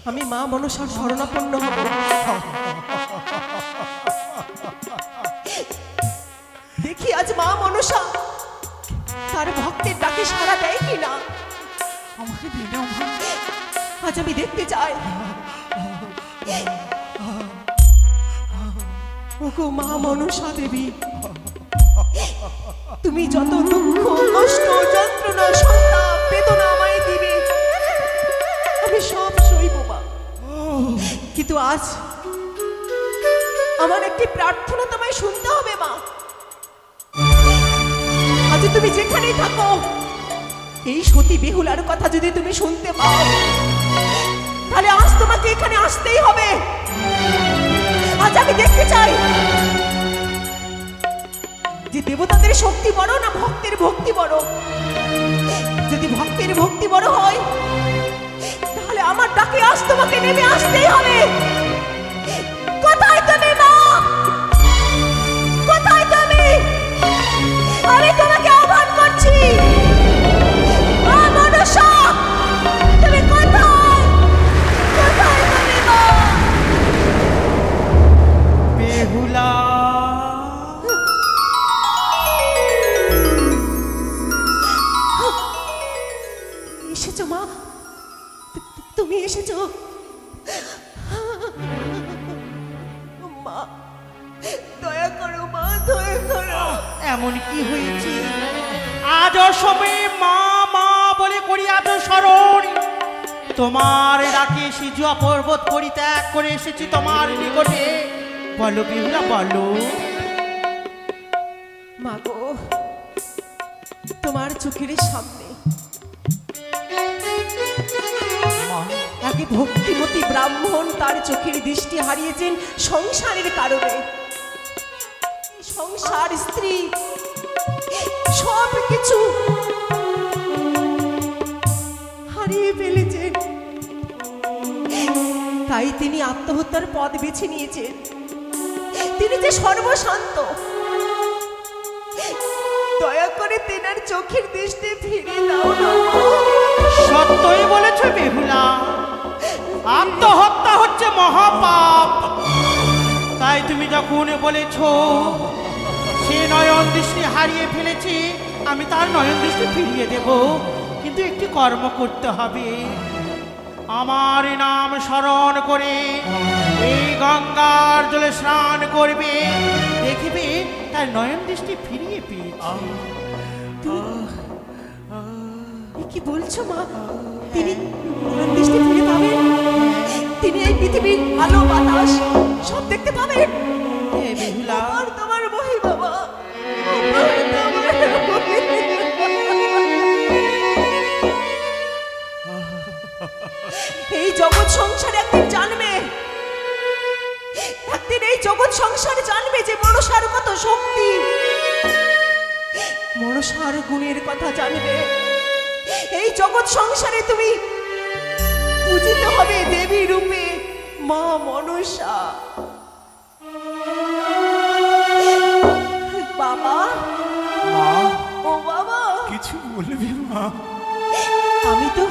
আমি মা মনসার শরণাপন্ন হব। দেখি আজ মা মনসা তার ভক্তের ডাকে সাড়া দেয় কিনা।
আমাকে নিয়ে যাও মা।
আজ আমি দেখতে চাই। ওগো মা মনসা দেবী, তুমি যত দুঃখ কষ্ট যন্ত্রণা সন্তাপ বেদনা আমায় দিবে, আমি সব সইব মা। কিন্তু আজ আমার একটি প্রার্থনা তোমায় শুনতে হবে মা। আজ তুমি যেখানেই থাকো, এই সতী বেহুলার কথা যদি তুমি শুনতে পাও, তাহলে আজ তোমাকে এখানে আসতেই হবে। আজ আমি দেখতে চাই যে দেবতাদের শক্তি বড় না ভক্তের ভক্তি বড়। যদি ভক্তের ভক্তি বড় হয়, তাহলে আমার ডাকে আজ তোমাকে নেমে আসতেই হবে। কোথায় তুমি মা? কোথায় তুমি? আমি তোমাকে আহ্বান করছি। মা মনসা, তুমি কোথায়? কোথায় তুমি মা?
বেহুলা,
এসেছো মা? তুমি এসেছো মা? দয়া করো মা, দয়া করো।
এমন কি হয়েছে? আজ অসময়ে মা মা বলে করিয়াছ স্মরণ। তোমার ডাকে সিজুয়া পর্বত পরিত্যাগ করে এসেছি তোমার নিকটে। বলো বেহুলা, বলো।
মা গো, তোমার চোখের সামনে আগে ভক্তিমতী ব্রাহ্মণ তার চোখের দৃষ্টি হারিয়েছেন সংসারের কারণে। সংসার, স্ত্রী, সব কিছু হারিয়ে ফেলেছেন। তাই তিনি আত্মহত্যার পথ বেছে নিয়েছেন। তিনি যে সর্বশান্ত, দয়া করে তেনার চোখের দৃষ্টি ফিরিয়ে দাও না।
সত্যই বলেছ বেহুলা, আত্মহত্যা হচ্ছে মহাপাপ। তাই তুমি যখন বলেছ সে নয়ন দৃষ্টি হারিয়ে ফেলেছে, আমি তার নয়ন দৃষ্টি ফিরিয়ে দেব। কিন্তু একটি কর্ম করতে হবে। আমার নাম স্মরণ করে এই গঙ্গার জলে স্নান করবে, দেখবে তার নয়ন দৃষ্টি ফিরিয়ে পেয়েছে।
কি বলছো মা? তিনি নয়ন দৃষ্টি ফিরে পাবেন? তিনি এই পৃথিবীর আলো বাতাস সব দেখতে পাবেন?
হে বেহুলা,
আর তোমার বহি বাবা, আমার তোমার বহি। এই জগৎ সংসার একদিন জানবে, একদিন এই জগৎ সংসার জানবে যে মনসার কত শক্তি, মনসার গুণের কথা জানবে। এই জগৎ সংসারে তুমি পূজিত হবে দেবী রূপে, মা মনসা। বাবা,
মা
ও বাবা,
কিছু বলবি মা?
আমি তো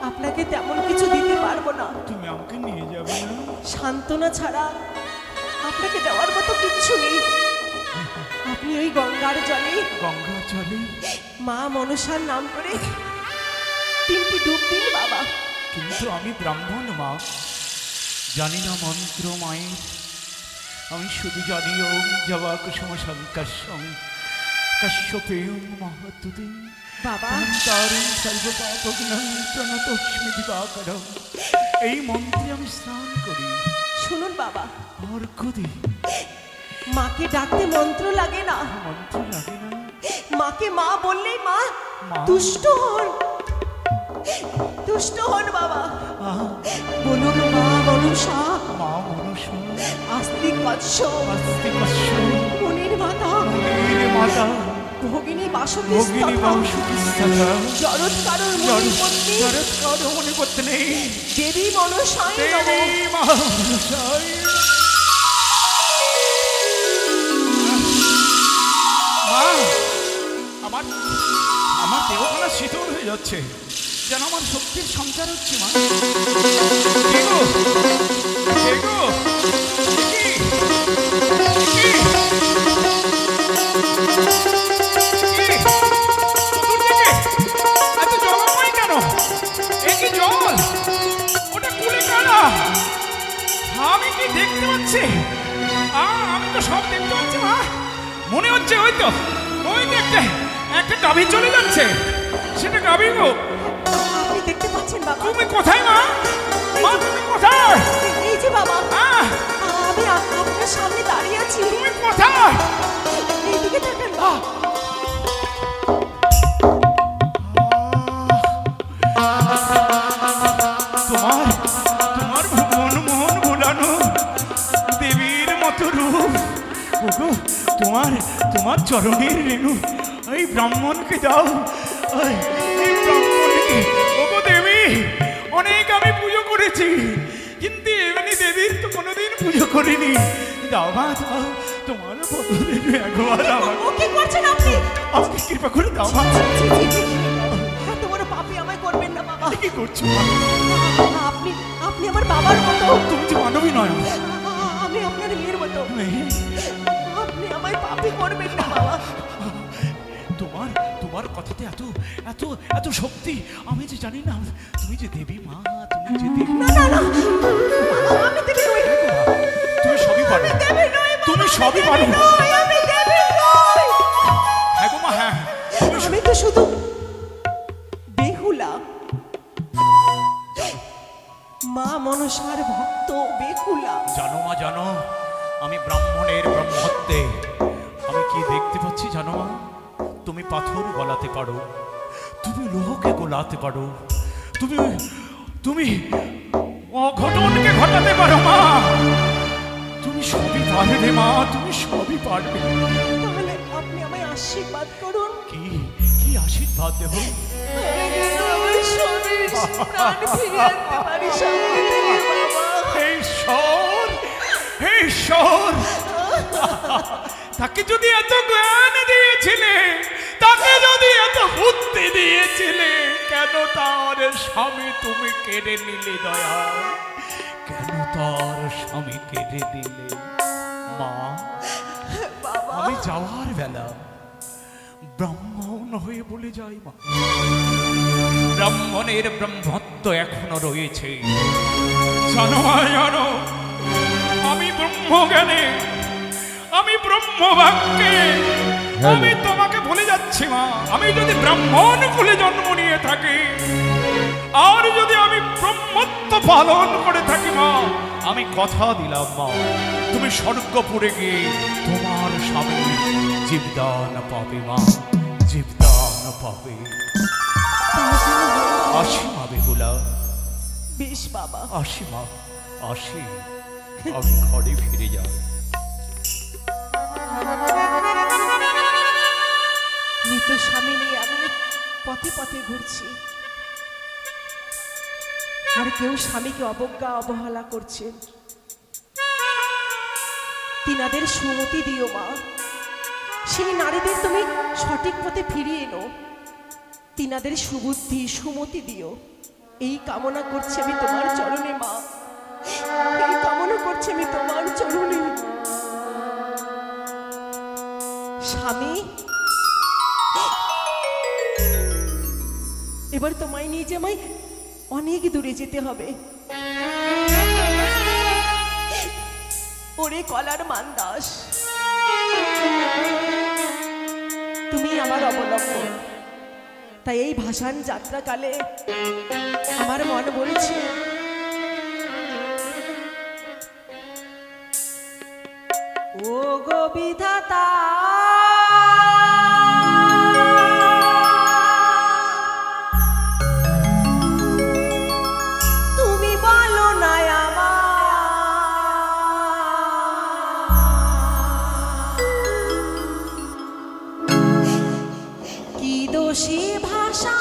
আপনাকে তেমন কিছু দিতে পারবো না।
তুমি আমাকে নিয়ে যাবে না?
সান্ত্বনা ছাড়া আপনাকে দেওয়ার মতো কিচ্ছু নেই। আপনি ওই গঙ্গার জলে
গঙ্গা জলে?
মা মনসার নাম করে 3টি ডুব দিন বাবা।
কিন্তু আমি ব্রাহ্মণ মা, জানি না মন্ত্র মায়ের। আমি শুধু জানি ওম জবা কুসুম শঙ্কর্ষং কশ্যপেয়ং মহতুতে
বাবা,
তারং সর্বপাপঘ্নং প্রণতস্মি দিবাকরং। এই মন্ত্রে আমি স্নান করি,
শুনুন বাবা,
অর্ঘ্য দিই।
মাকে ডাকতে মন্ত্র লাগে না।
মন্ত্র লাগে না?
মাকে মা বললেই মা
মা?
তুষ্ট হন, তুষ্ট হন বাবা।
আহ,
বলুন মা মনসা,
মা মনসা
আস্তিক বৎস,
আস্তে কস্য
মুনির মাতা,
মুনির মাতা,
ভগিনী বাসুকী
ভগিনী বাসুকী স্ততা,
জরৎকারুর মুনি পত্নী
জরৎকার মুনিপত্নী
দেবী মনসাই নমঃ।
দেবী মা মনসায়। মা, আমার আমার দেহখানা শীতল হয়ে যাচ্ছে, যেন আমার শক্তির সঞ্চার হচ্ছে। মা, কে গো? কে গো? কি? কি? কি? দূর থেকে এত জলময় কেন? এ কি জল? ওটা কুলে কারা? আমি কি দেখতে পাচ্ছি? আমি তো সব দেখতে পাচ্ছি মা। মনে হচ্ছে ওই তো একটা একটা গাভী চলে যাচ্ছে। সেটা গাভী গো।
আপনি দেখতে পাচ্ছেন বাবা?
তুমি কোথায় মা? মা তুমি কোথায়?
এই যে বাবা,
আহ,
আমি আপনার সামনে দাঁড়িয়ে আছি।
তুমি কোথায়?
এইদিকে তাকান বাবা।
তোমার তোমার মন ভোলানো দেবীর মতো রূপ। ওগো, তোমার চরণের রেণু এই ব্রাহ্মণকে দাও। এই ব্রাহ্মণকে। ওগো দেবী, অনেক আমি পুজো করেছি, কিন্তু এমনি দেবীর তো কোনোদিন পুজো করিনি। দাও মা, দাও তোমার পদরেণু একবার
ও কি করছেন আপনি?
আমাকে কৃপা করে দাও মা।
এত বড় পাপী আমায় করবেন না বাবা।
কি করছো মা?
আপনি আপনি আমার বাবার মতো।
তুমি যে মানবী নয়।
আমি আপনার মেয়ের মতো। আপনি আমায় পাপী করবেন না বাবা।
তোমার কথাতে এত এত এত শক্তি, আমি যে জানি না। তুমি যে দেবী মা, তুমি যে দেবী।
না না না, আমি দেবী নই।
তুমি সবই পারো,
আমি দেবী নই বাবা,
তুমি
আমি
সবই
দেবী
পারো।
নই, আমি দেবী নই।
হ্যাঁ গো মা, হ্যাঁ তুমি
আমি তো শুধু বেহুলা, মা মনসার ভক্ত বেহুলা।
জানো মা, জানো আমি ব্রাহ্মণের ব্রহ্মত্বে আমি কি দেখতে পাচ্ছি জানো মা? তুমি পাথর গলাতে পারো, তুমি লোহকে গোলাতে পারো, তুমি অঘটনকে ঘটাতে পারো মা। তুমি সবই পারবে মা, তুমি সবই পারবে।
তাহলে আপনি আমায় আশীর্বাদ করুন।
কি কি আশীর্বাদ দেব?
আমার স্বামীর প্রাণ ফিরিয়ে আনতে পারি সামনে থেকে বাবা।
হে ঈশ্বর, হে ঈশ্বর, তাকে যদি এত জ্ঞান দিয়েছিলে, তাকে যদি এত বুদ্ধি দিয়েছিলে, কেন তার স্বামী তুমি কেড়ে নিলে দয়া? কেন তার স্বামী কেড়ে দিলে মা?
বাবা,
আমি যাওয়ার বেলা ব্রাহ্মণ হয়ে বলে যাই মা, ব্রাহ্মণের ব্রহ্মত্ব এখনো রয়েছে। জানো মা, জানো আমি ব্রহ্মজ্ঞানে, আমি ব্রহ্মবাক্যে আমি তোমাকে বলে যাচ্ছি মা। আমি যদি ব্রাহ্মণ কুলে জন্ম নিয়ে থাকি, আর যদি আমি ব্রহ্মত্ব পালন করে থাকি মা, আমি কথা দিলাম মা, তুমি স্বর্গপুরে গিয়ে তোমার স্বামী জীবদান পাবে মা, জীবদান পাবে। আসি মা বেহুলা,
বেশ বাবা।
আসি মা, আসি। আমি ঘরে ফিরে যাই।
মৃত স্বামী নিয়ে আমি পথে পথে ঘুরছি, আর কেউ স্বামীকে অবজ্ঞা অবহেলা করছে। তিনাদের সুমতি দিও মা, সেই নারীদের তুমি সঠিক পথে ফিরিয়ে এনো, তিনাদের সুবুদ্ধি সুমতি দিও, এই কামনা করছি আমি তোমার চরণে মা, এই কামনা করছি আমি তোমার চরণে। স্বামী, এবার তোমায় নিয়ে যে আমায় অনেক দূরে যেতে হবে। ওরে কলার মান্দাস, তুমি আমার অবলম্বন, তাই এই ভাসান যাত্রাকালে আমার মন বলছে ও গো বিধাতা, তুমি বলো না আমার কি দোষী ভাষা